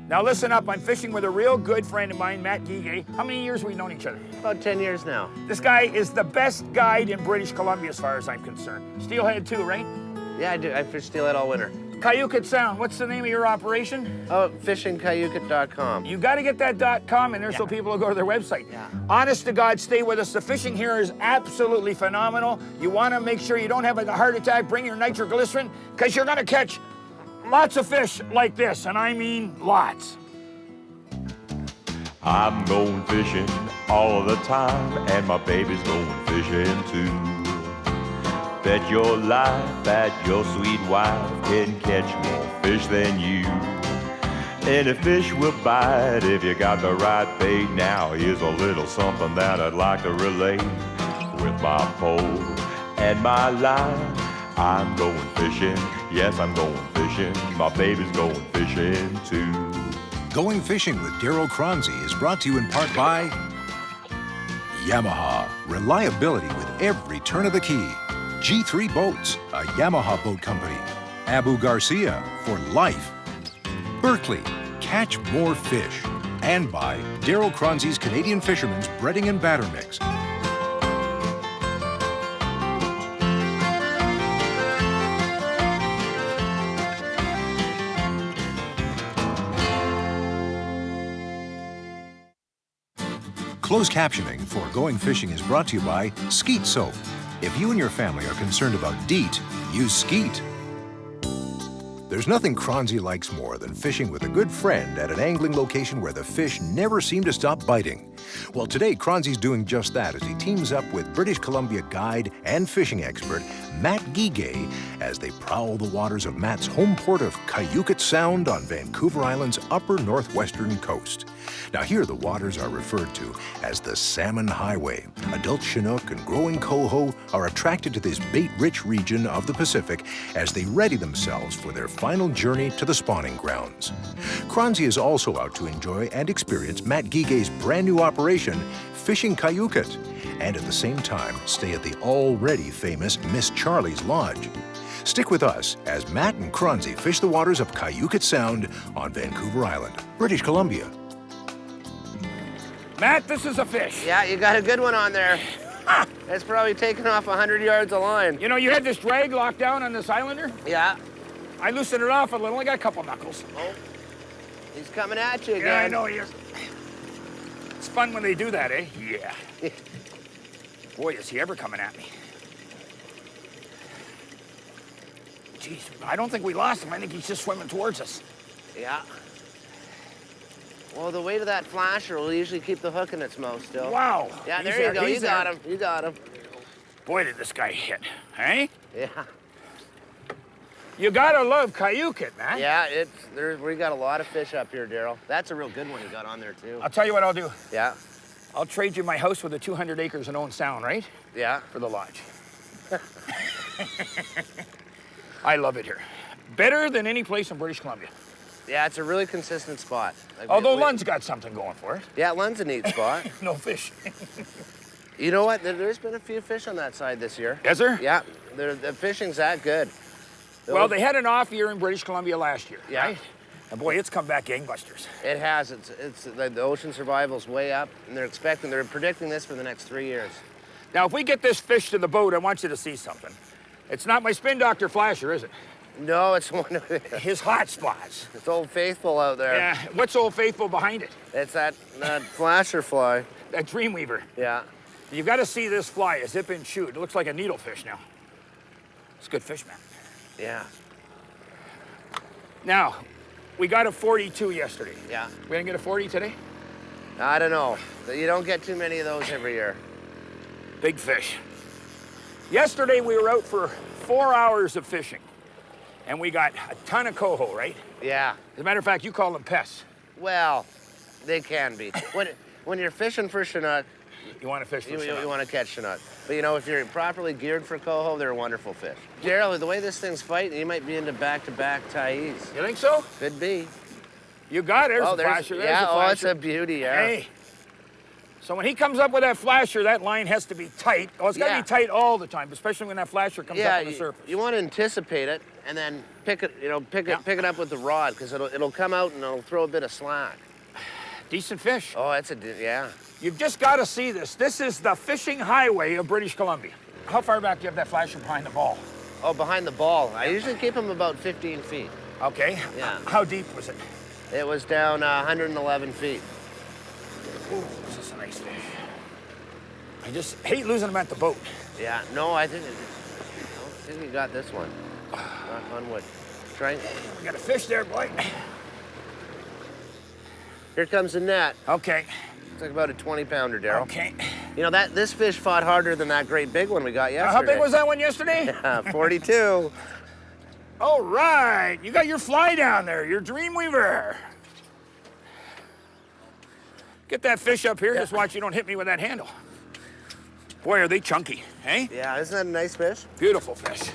Now listen up, I'm fishing with a real good friend of mine, Matt Guiguet. How many years have we known each other? About 10 years now. This guy is the best guide in British Columbia as far as I'm concerned. Steelhead too, right? Yeah, I do. I fish steelhead all winter. Kyuquot Sound, what's the name of your operation? Oh, fishingkyuquot.com. You got to get that .com in there so people will go to their website. Yeah. Honest to God, stay with us. The fishing here is absolutely phenomenal. You want to make sure you don't have a heart attack. Bring your nitroglycerin because you're going to catch lots of fish like this, and I mean lots. I'm going fishing all the time, and my baby's going fishing too. Bet your life that your sweet wife can catch more fish than you. Any fish will bite if you got the right bait. Now here's a little something that I'd like to relate. With my pole and my line, I'm going fishing. Yes, I'm going fishing. My baby's going fishing too. Going Fishing with Darryl Choronzey is brought to you in part by Yamaha. Reliability with every turn of the key. G3 Boats, a Yamaha boat company. Abu Garcia, for life. Berkeley, catch more fish. And by Darryl Choronzey's Canadian Fisherman's Breading and Batter Mix. Closed captioning for Going Fishing is brought to you by Skeet Soap. If you and your family are concerned about DEET, use Skeet. There's nothing Choronzey likes more than fishing with a good friend at an angling location where the fish never seem to stop biting. Well, today, Choronzey's doing just that as he teams up with British Columbia guide and fishing expert Matt Guiguet as they prowl the waters of Matt's home port of Kyuquot Sound on Vancouver Island's upper northwestern coast. Now here the waters are referred to as the Salmon Highway. Adult Chinook and growing coho are attracted to this bait-rich region of the Pacific as they ready themselves for their final journey to the spawning grounds. Choronzey is also out to enjoy and experience Matt Guiguet's brand new operation, Fishing Kyuquot, and at the same time stay at the already famous Miss Charlie's Lodge. Stick with us as Matt and Choronzey fish the waters of Kyuquot Sound on Vancouver Island, British Columbia. Matt, this is a fish. Yeah, you got a good one on there. It's probably taken off 100 yards of line. You know, you had this drag locked down on this Islander. Yeah. I loosened it off a little. I got a couple knuckles. Oh, he's coming at you again. Yeah, I know he is. It's fun when they do that, eh? Yeah. Boy, is he ever coming at me. Jeez, I don't think we lost him. I think he's just swimming towards us. Yeah. Well, the weight of that flasher will usually keep the hook in its mouth still. Wow. Yeah, He's there you go. he's You got him. You got him. Boy, did this guy hit, eh? Yeah. You gotta love Kyuquot, man. Yeah, we got a lot of fish up here, Darryl. That's a real good one you got on there, too. I'll tell you what I'll do. Yeah. I'll trade you my house with the 200 acres in Owen Sound, right? Yeah. For the lodge. I love it here. Better than any place in British Columbia. Yeah, it's a really consistent spot. Like Although Lund's got something going for it. Yeah, Lund's a neat spot. No fish. You know what? There's been a few fish on that side this year. Is there? Yeah, the fishing's that good. Well, they had an off year in British Columbia last year, Yeah. right? And boy, it's come back gangbusters. It has. It's the ocean survival's way up, and they're predicting this for the next 3 years. Now, if we get this fish to the boat, I want you to see something. It's not my spin doctor flasher, is it? No, it's one of His hot spots. It's Old Faithful out there. Yeah, what's Old Faithful behind it? It's that flasher fly. That Dreamweaver. Yeah. You've got to see this fly, a zip and shoot. It looks like a needlefish now. It's a good fish, man. Yeah. Now, we got a 42 yesterday. Yeah. We didn't get a 40 today? I don't know. You don't get too many of those every year. Big fish. Yesterday, we were out for 4 hours of fishing, and we got a ton of coho, right? Yeah. As a matter of fact, you call them pests. Well, they can be. When you're fishing for Chinook, You want to fish for you want to catch Chinook. But you know, if you're properly geared for coho, they're wonderful fish. Darryl, the way this thing's fighting, you might be into back-to-back Thais. You think so? Could be. You got it. There's Oh, a flasher. There's yeah, a flasher. it's a beauty, yeah. Hey. So when he comes up with that flasher, that line has to be tight. Oh, it's got to Yeah. be tight all the time, especially when that flasher comes up on the surface. You want to anticipate it and then pick it, pick it up with the rod because it'll come out and it'll throw a bit of slack. Decent fish. Oh, yeah. You've just got to see this. This is the fishing highway of British Columbia. How far back do you have that flasher behind the ball? Oh, behind the ball. I usually keep them about 15 feet. Okay. Yeah. How deep was it? It was down 111 feet. Ooh, this is a nice fish. I just hate losing them at the boat. Yeah, no, I don't think you got this one. Knock on wood. Try. We got a fish there, boy. Here comes the net. Okay. It's like about a 20-pounder, Darryl. Okay. You know, this fish fought harder than that great big one we got yesterday. How big was that one yesterday? 42. All right. You got your fly down there, your Dreamweaver. Get that fish up here. Just watch you don't hit me with that handle. Boy, are they chunky, hey? Yeah, isn't that a nice fish? Beautiful fish.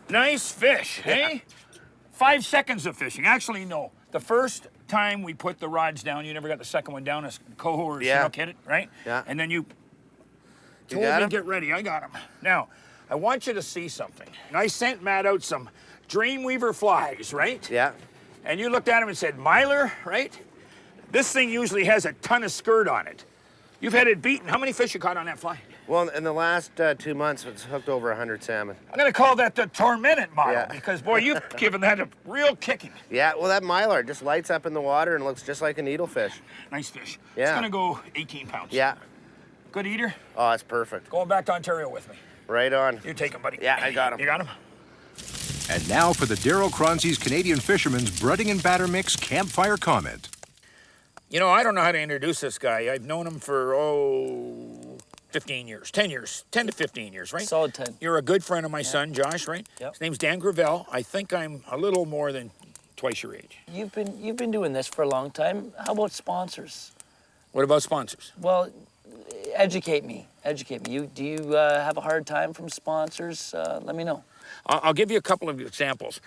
Nice fish, hey? 5 seconds of fishing. Actually, no. The first time we put the rods down, you never got the second one down as Coho or Chinook hit it, right? Yeah. And then you told got me, him? get ready. I got him. Now, I want you to see something. And I sent Matt out some Dreamweaver flies, right? Yeah. And you looked at him and said, Myler, right? This thing usually has a ton of skirt on it. You've had it beaten. How many fish you caught on that fly? Well, in the last 2 months, it's hooked over 100 salmon. I'm gonna call that the tormented model Yeah. because, boy, you've given that a real kicking. Yeah, well, that mylar just lights up in the water and looks just like a needlefish. Nice fish. Yeah. It's gonna go 18 pounds. Yeah. Good eater. Oh, it's perfect. Going back to Ontario with me. Right on. You take him, buddy. Yeah, I got him. You got him? And now for the Darryl Choronzey's Canadian Fisherman's Breading and Batter Mix Campfire Comment. You know, I don't know how to introduce this guy. I've known him for, 15 years, 10 years, 10 to 15 years, right? Solid 10. You're a good friend of my son, Josh, right? Yep. His name's Dan Gravel. I think I'm a little more than twice your age. You've been doing this for a long time. How about sponsors? What about sponsors? Well, educate me. Educate me. Do you have a hard time from sponsors? Let me know. I'll give you a couple of examples.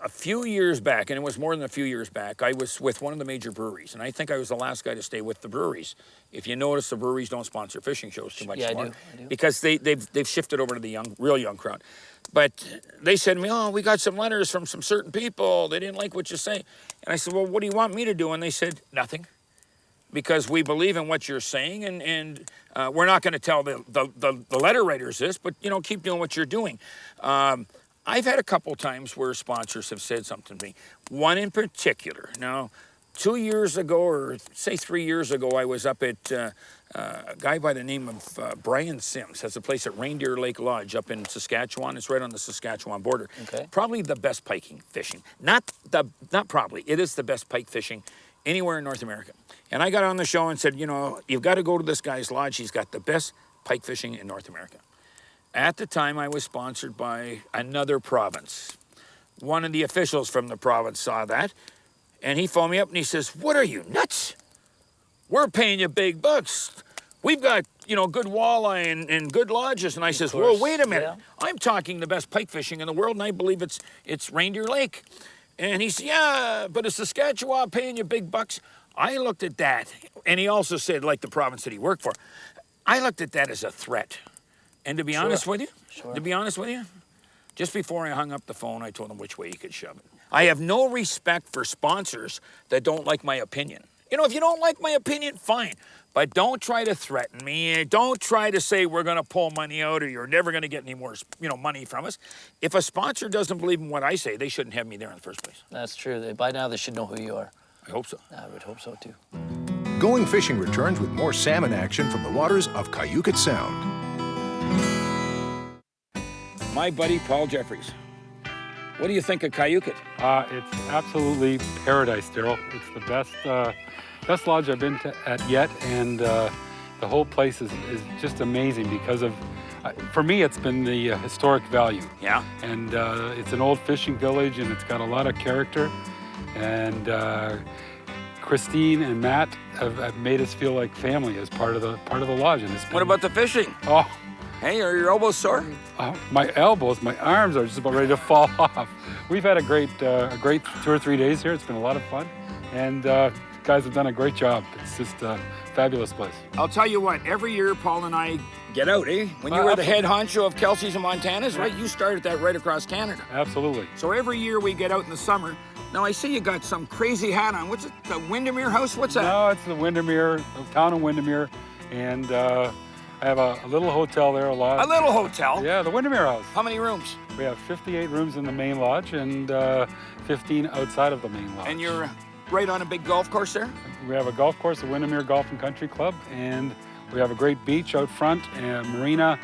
A few years back, and it was more than a few years back, I was with one of the major breweries, and I think I was the last guy to stay with the breweries. If you notice, the breweries don't sponsor fishing shows too much anymore. I do. Because they've shifted over to the real young crowd. But they said to me, oh, we got some letters from some certain people. They didn't like what you say. And I said, well, what do you want me to do? And they said, nothing. Because we believe in what you're saying, and we're not going to tell the letter writers this, but, you know, keep doing what you're doing. I've had a couple times where sponsors have said something to me. One in particular. Now, 2 years ago, or say 3 years ago, I was up at a guy by the name of Brian Sims. Has a place at Reindeer Lake Lodge up in Saskatchewan. It's right on the Saskatchewan border. Okay. Probably the best piking fishing. Not probably. It is the best pike fishing anywhere in North America. And I got on the show and said, you know, you've got to go to this guy's lodge. He's got the best pike fishing in North America. At the time, I was sponsored by another province. One of the officials from the province saw that, and he phoned me up and he says, what are you, nuts? We're paying you big bucks. We've got, you know, good walleye and good lodges. And I says, well, wait a minute. Yeah. I'm talking the best pike fishing in the world, and I believe it's Reindeer Lake. And he said, yeah, but is Saskatchewan paying you big bucks? I looked at that, and he also said, like the province that he worked for, I looked at that as a threat. And to be honest with you, just before I hung up the phone, I told him which way he could shove it. I have no respect for sponsors that don't like my opinion. You know, if you don't like my opinion, fine. But don't try to threaten me. Don't try to say we're going to pull money out or you're never going to get any more, money from us. If a sponsor doesn't believe in what I say, they shouldn't have me there in the first place. That's true. By now, they should know who you are. I hope so. I would hope so, too. Going Fishing returns with more salmon action from the waters of Kyuquot Sound. My buddy, Paul Jeffries. What do you think of Kyuquot? It's absolutely paradise, Darryl. It's the best lodge I've been at yet, and the whole place is just amazing because of, for me, it's been the historic value. Yeah. And it's an old fishing village, and it's got a lot of character. And Christine and Matt have made us feel like family as part of the lodge. And it's been, What about the fishing? Oh. Hey, are your elbows sore? My elbows, my arms are just about ready to fall off. We've had a great 2 or 3 days here. It's been a lot of fun. And guys have done a great job. It's just a fabulous place. I'll tell you what, every year Paul and I get out, eh? When you were the head honcho of Kelsey's and Montana's, right? You started that right across Canada. Absolutely. So every year we get out in the summer. Now I see you got some crazy hat on. What's it, the Windermere House? What's that? No, it's the Windermere, the town of Windermere. And I have a little hotel there, a lodge. A little hotel? Yeah, the Windermere House. How many rooms? We have 58 rooms in the main lodge and 15 outside of the main lodge. And you're right on a big golf course there? We have a golf course, the Windermere Golf and Country Club, and we have a great beach out front, and marina,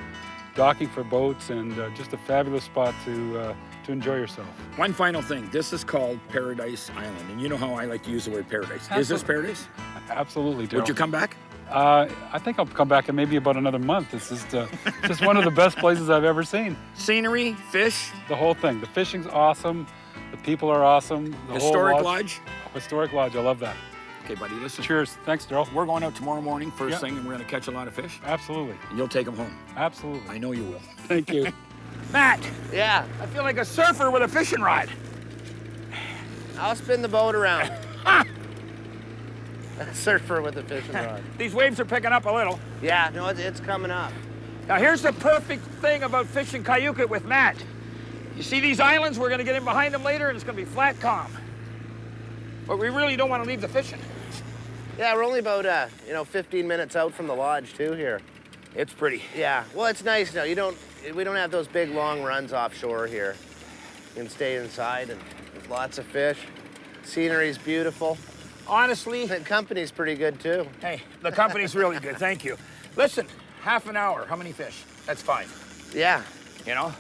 docking for boats, and just a fabulous spot to enjoy yourself. One final thing. This is called Paradise Island, and you know how I like to use the word paradise. Is this paradise? Absolutely, Darryl. Would you come back? I think I'll come back in maybe about another month. This is just one of the best places I've ever seen. Scenery, fish, The whole thing. The fishing's awesome. The people are awesome. The historic whole lodge. Historic lodge. I love that. Okay, buddy, listen. Cheers. Thanks, Darryl. We're going out tomorrow morning, first Yeah. thing, and we're going to catch a lot of fish. Absolutely. And you'll take them home. Absolutely. I know you will. Thank you. Matt, Yeah, I feel like a surfer with a fishing rod. I'll spin the boat around. Surfer with a fishing rod. These waves are picking up a little. Yeah, no, it's coming up. Now, here's the perfect thing about fishing Kyuquot with Matt. You see these islands? We're going to get in behind them later, and it's going to be flat calm. But we really don't want to leave the fishing. Yeah, we're only about 15 minutes out from the lodge too here. It's pretty. Yeah, well, it's nice now. We don't have those big long runs offshore here. You can stay inside, and there's lots of fish. Scenery's beautiful. Honestly, The company's pretty good too. hey, the company's really good. Thank you. Listen, half an hour. How many fish? That's 5. Yeah, You know?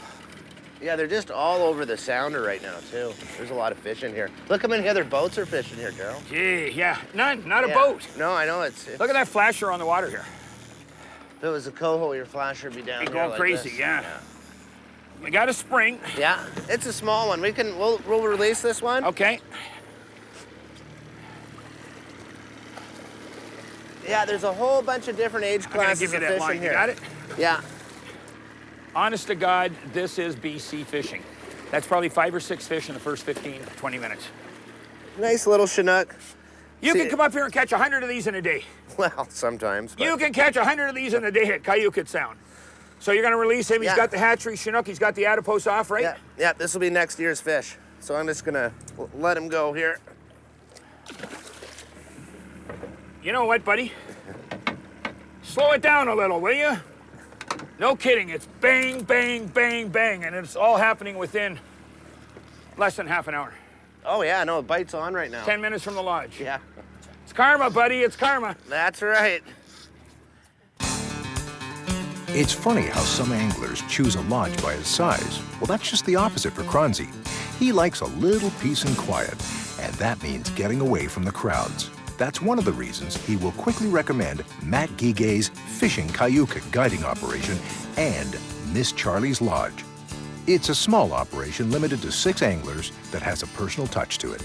yeah, they're just all over the Sounder right now too. There's a lot of fish in here. Look how many other boats are fishing here, Darryl. Gee, yeah. None. Not a Yeah. boat. No, I know it's. Look at that flasher on the water here. If it was a coho, your flasher would be down Be here going like crazy, this. yeah. We got a spring. Yeah, it's a small one. We'll release this one. Okay. Yeah, there's a whole bunch of different age I'm gonna classes give you of that fish line. in You here. got it? Yeah. Honest to God, this is BC fishing. That's probably 5 or 6 fish in the first 15, 20 minutes. Nice little Chinook. You See- can come up here and catch 100 of these in a day. Well, sometimes. But You can catch 100 of these in a day at Kyuquot Sound. So you're going to release him. He's Yeah. got the hatchery Chinook. He's got the adipose off, right? Yeah, this will be next year's fish. So I'm just gonna let him go here. You know what, buddy? Slow it down a little, will you? No kidding. It's bang, bang, bang, bang. And it's all happening within less than half an hour. Oh yeah, no, the bite's on right now. 10 minutes from the lodge. Yeah, It's karma, buddy. It's karma. that's right. It's funny how some anglers choose a lodge by its size. Well, that's just the opposite for Choronzey. He likes a little peace and quiet, and that means getting away from the crowds. That's one of the reasons he will quickly recommend Matt Guiguet's Fishing Kyuquot guiding operation and Miss Charlie's Lodge. It's a small operation limited to 6 anglers that has a personal touch to it.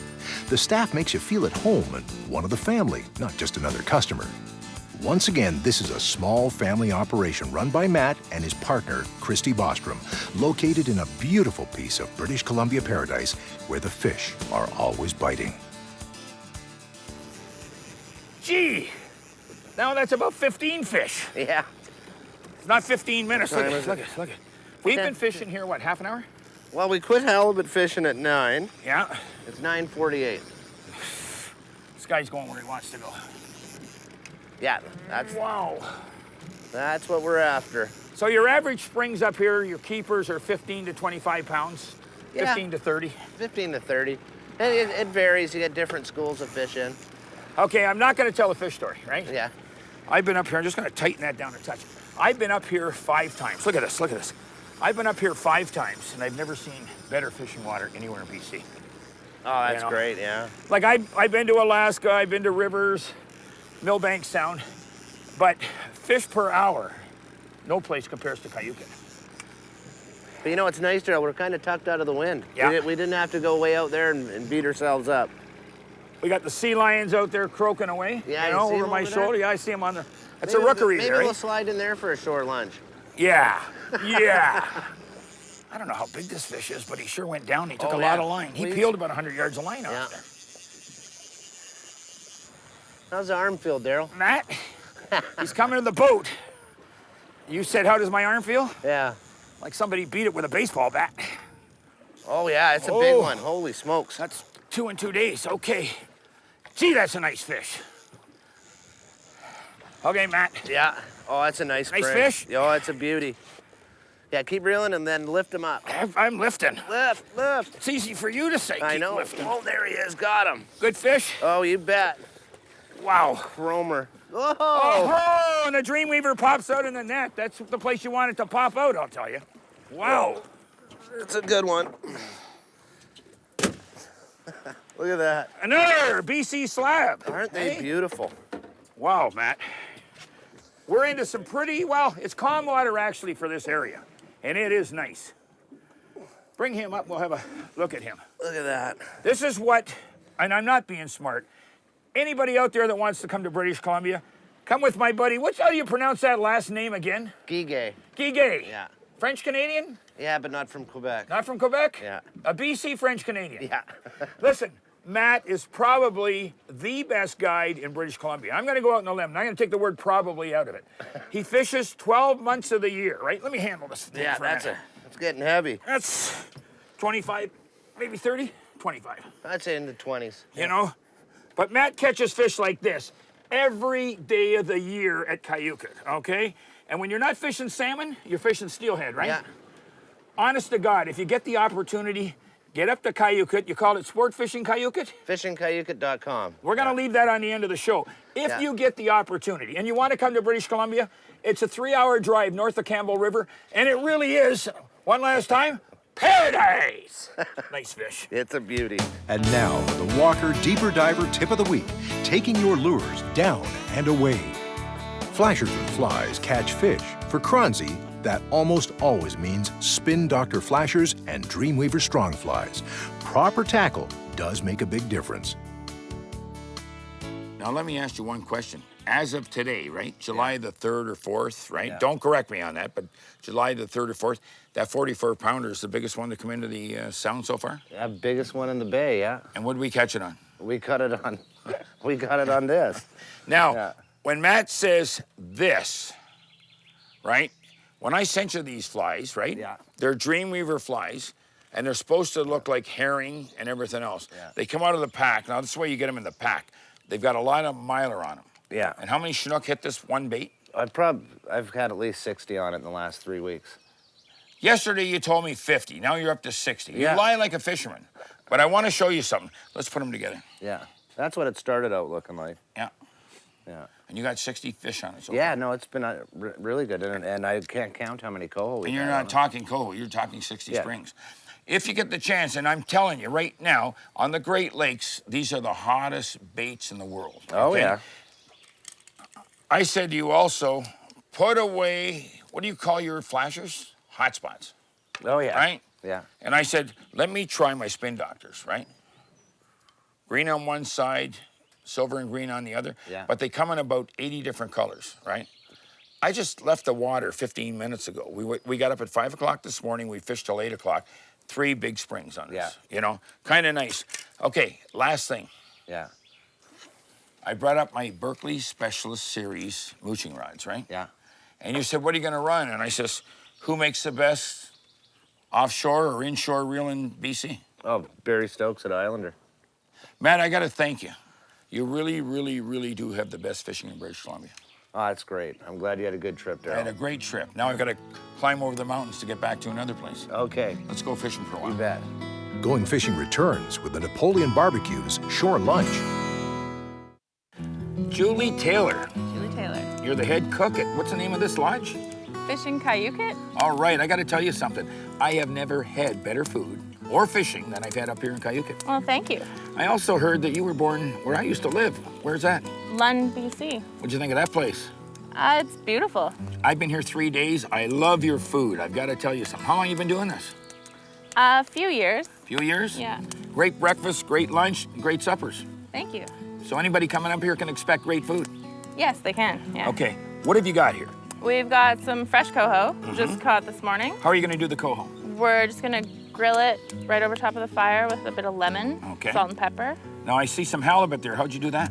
The staff makes you feel at home and one of the family, not just another customer. Once again, this is a small family operation run by Matt and his partner, Christy Bostrom, located in a beautiful piece of British Columbia paradise where the fish are always biting. Gee, now that's about 15 fish. Yeah. It's not 15 minutes. Look time at is it, look at it, look at it. We've been fishing here, what, half an hour? Well, we quit halibut fishing at 9. Yeah. It's 9:48. This guy's going where he wants to go. Yeah, Wow. that's what we're after. So your average springs up here, your keepers are 15 to 25 pounds, Yeah. 15 to 30. 15 to 30. And it varies. You get different schools of fish in. Okay, I'm not going to tell a fish story, right? Yeah. I've been up here. I'm just going to tighten that down a touch. I've been up here 5 times. Look at this. Look at this. I've been up here 5 times, and I've never seen better fishing water anywhere in BC. Oh, that's You know. great. Yeah. Like I've been to Alaska. I've been to rivers, Millbank Sound, but fish per hour, no place compares to Kyuquot. But you know, it's nice, Darryl. We're kind of tucked out of the wind. Yeah. We didn't have to go way out there and beat ourselves up. We got the sea lions out there croaking away. Yeah, you you know, see over them my over there? shoulder. Yeah, I see them on there. That's Maybe a rookery Maybe there, we'll eh? slide in there for a short lunch. Yeah, yeah. I don't know how big this fish is, but he sure went down. He took Oh, a yeah. lot of line. He Please. peeled about 100 yards of line Yeah. out there. How's the arm feel, Darryl? Matt, he's coming to the boat. You said, how does my arm feel? Yeah. Like somebody beat it with a baseball bat. Oh, yeah, it's a big one. Holy smokes. That's 2 in 2 days. Okay. Gee, that's a nice fish. Okay, Matt. Yeah. Oh, that's a nice Nice spring. fish? Oh, that's a beauty. Yeah, keep reeling and then lift him up. I'm lifting. Lift, lift. It's easy for you to say. I keep know. lifting. Oh, there he is. Got him. Good fish? Oh, you bet. Wow. Chromer. Oh. Oh, and the Dreamweaver pops out in the net. That's the place you want it to pop out, I'll tell you. Wow. It's a good one. Look at that. Another BC slab. Aren't they Hey? beautiful? Wow, Matt. We're into some pretty, well, it's calm water actually for this area. And it is nice. Bring him up, we'll have a look at him. Look at that. This is what, and I'm not being smart, anybody out there that wants to come to British Columbia, come with my buddy. How do you pronounce that last name again? Guiguet. Guiguet. Yeah. French Canadian? Yeah, but not from Quebec. Not from Quebec? Yeah. A BC French Canadian. Yeah. Listen, Matt is probably the best guide in British Columbia. I'm going to go out on a limb, and I'm going to take the word probably out of it. He fishes 12 months of the year, right? Let me handle this thing Yeah, for a minute. it's getting heavy. That's 25, maybe 30, 25. I'd say in the 20s. You know? But Matt catches fish like this every day of the year at Kyuquot, okay? And when you're not fishing salmon, you're fishing steelhead, right? Yeah. Honest to God, if you get the opportunity, get up to Kyuquot. You call it Sport Fishing Kyuquot? FishingKyuquot.com. We're going to leave that on the end of the show. If you get the opportunity and you want to come to British Columbia, it's a 3-hour drive north of Campbell River, and it really is, one last time, paradise. Nice fish. It's a beauty. And now, the Walker Deeper Diver Tip of the Week, taking your lures down and away. Flashers or flies catch fish. For Choronzey, that almost always means Spin Doctor Flashers and Dreamweaver Strong Flies. Proper tackle does make a big difference. Now, let me ask you one question. As of today, right, July the 3rd or 4th, right? Yeah. Don't correct me on that, but July the 3rd or 4th, that 44-pounder is the biggest one to come into the Sound so far? Yeah, biggest one in the bay, yeah. And what did we catch it on? We cut it on, we got it on this. Now, Yeah. when Matt says this, right, when I sent you these flies, right, Yeah. they're Dreamweaver flies, and they're supposed to look like herring and everything else. Yeah. They come out of the pack. Now, this is the way you get them in the pack. They've got a lot of miler on them. Yeah. And how many Chinook hit this one bait? I've had at least 60 on it in the last 3 weeks. Yesterday, you told me 50. Now you're up to 60. Yeah. You lie like a fisherman. But I want to show you something. Let's put them together. Yeah. That's what it started out looking like. Yeah. Yeah. And you got 60 fish on it. So Yeah, far. no, it's been really good. And I can't count how many coho we And you're had not on it. talking coho. You're talking 60 Yeah. springs. If you get the chance, and I'm telling you right now, on the Great Lakes, these are the hottest baits in the world. Oh, okay? yeah. I said to you also, put away, what do you call your flashers? Hot spots, Oh, yeah. right? Yeah. And I said, let me try my Spin Doctors, right? Green on one side, silver and green on the other. Yeah. But they come in about 80 different colors, right? I just left the water 15 minutes ago. We got up at 5 o'clock this morning. We fished till 8 o'clock. 3 big springs on this, you know? Kind of nice. Okay, last thing. Yeah. I brought up my Berkeley Specialist Series mooching rods, right? Yeah. And you said, what are you going to run? And I says, who makes the best offshore or inshore reel in BC? Oh, Barry Stokes at Islander. Matt, I got to thank you. You really, really, really do have the best fishing in British Columbia. Oh, that's great. I'm glad you had a good trip, I had a Darryl. great trip. Now I've got to climb over the mountains to get back to another place. Okay. Let's go fishing for a while. You bet. Going fishing returns with the Napoleon Barbecue's Shore Lunch. Julie Taylor, Julie Taylor. you're the head cook at, what's the name of this lodge? Fishing Kyuquot? All right, I got to tell you something. I have never had better food or fishing than I've had up here in Kyuquot. Well, thank you. I also heard that you were born where I used to live. Where's that? Lund, BC. What'd you think of that place? It's beautiful. I've been here 3 days. I love your food. I've got to tell you something. How long you been doing this? A few years. Few years? Yeah. Great breakfast, great lunch, great suppers. Thank you. So anybody coming up here can expect great food. Yes, they can. Yeah. Okay, what have you got here? We've got some fresh coho, just caught this morning. How are you going to do the coho? We're just gonna grill it right over top of the fire with a bit of lemon, Okay. salt and pepper. Now I see some halibut there. How'd you do that?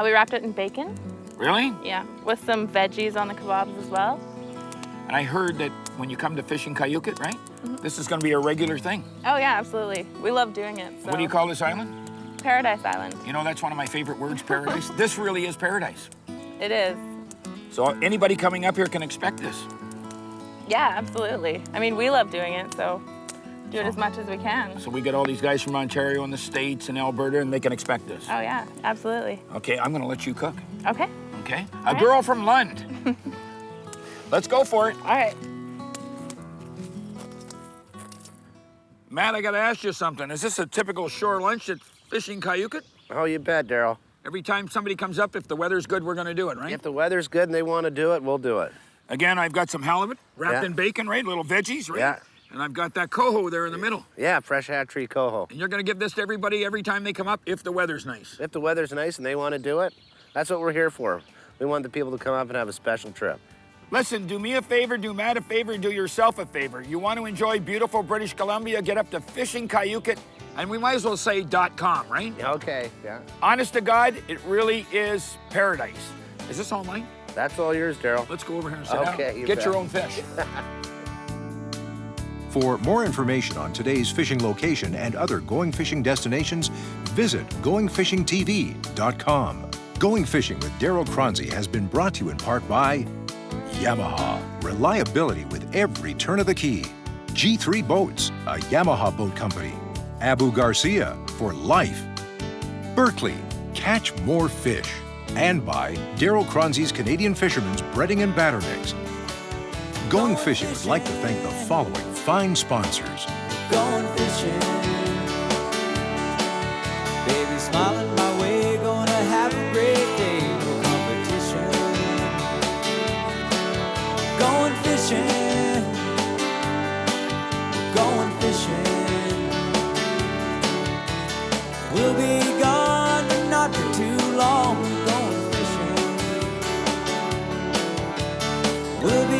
We wrapped it in bacon. Really? Yeah, with some veggies on the kebabs as well. And I heard that when you come to fishing Kyuquot, right? This is going to be a regular thing. Oh yeah, absolutely. We love doing it. So. What do you call this island? Paradise Island. You know, that's one of my favorite words, paradise. This really is paradise. It is. So anybody coming up here can expect this. Yeah, absolutely. I mean, we love doing it, so do it as much as we can. So we get all these guys from Ontario and the States and Alberta, and they can expect this. Oh yeah, absolutely. Okay, I'm going to let you cook. Okay. Okay? All A right. girl from Lund. Let's go for it. All right. Matt, I got to ask you something. Is this a typical shore lunch at Fishing Kyuquot? Oh, you bet, Darryl. Every time somebody comes up, if the weather's good, we're going to do it, right? If the weather's good and they want to do it, we'll do it. Again, I've got some halibut wrapped Yeah. in bacon, right? Little veggies, right? Yeah. And I've got that coho there in the middle. Yeah, fresh hatchery coho. And you're going to give this to everybody every time they come up if the weather's nice. If the weather's nice and they want to do it, that's what we're here for. We want the people to come up and have a special trip. Listen, do me a favor, do Matt a favor, and do yourself a favor. You want to enjoy beautiful British Columbia, get up to Fishing Kyuquot, and we might as well say .com, right? Okay, yeah. Honest to God, it really is paradise. Is this online? That's all yours, Darryl. Let's go over here and sit Okay, down. you Get bet. your own fish. For more information on today's fishing location and other going fishing destinations, visit goingfishingtv.com. Going Fishing with Darryl Choronzey has been brought to you in part by Yamaha. Reliability with every turn of the key. G3 Boats, a Yamaha boat company. Abu Garcia, for life. Berkeley, catch more fish. And by Darryl Choronzey's Canadian Fisherman's Breading and Batter Mix. Going Fishing would like to thank the following fine sponsors. Going fishing, baby smiling my way, gonna have a great day, no competition. Going fishing, going fishing. We'll be gone, but not for too long. Going fishing, we'll be